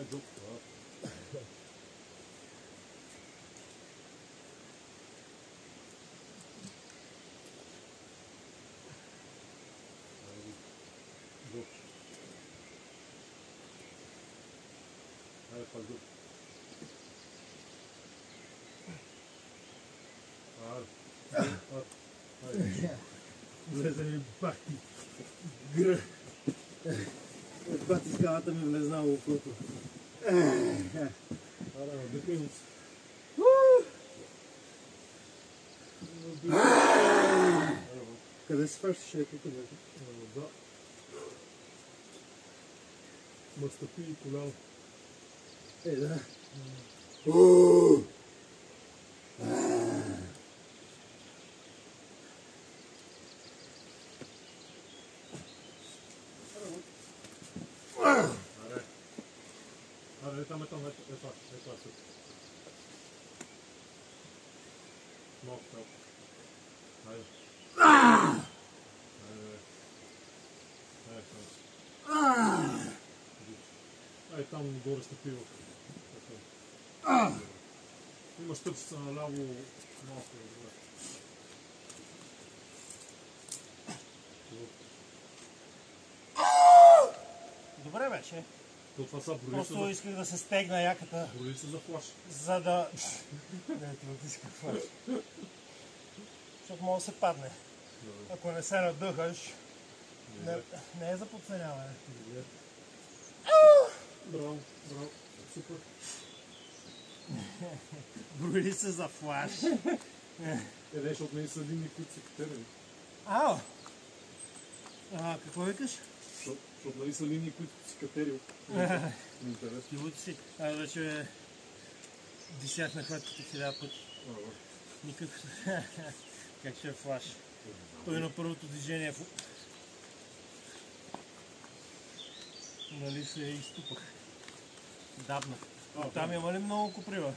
е джоб. Джоб. Айде пак джоб. Айде. Влезе ми бахти. Гръ. Бати скалата ми влезна в окото. Айде, дъкай му се. Къде се фащаш тук? Да. Мастъпи и коляно. Да. Айде, там, ето това. Малко там. Айде. Ай, там горе стъпи в. Има стъпчица наляво малко добре. Добре вече. Това са броли Просто исках да се стегна яката. Броли се за флаш. За да... Не, това ти иска флаш. Защото може да се падне. Ако не се надъхаш, не е за подценяване. Браво. Супер. Броили се за флаш. Защото не са линии, които са катерени. Ау! Какво викаш? Защото нали са линии, които си катерил. Интересно. Пилоти си. Аз вече дишах на хватките 1000 пъти. Никакъв... Как ще е флаш? Той на първото движение... Нали се изтупах. Дабнах. Там има ли много коприва?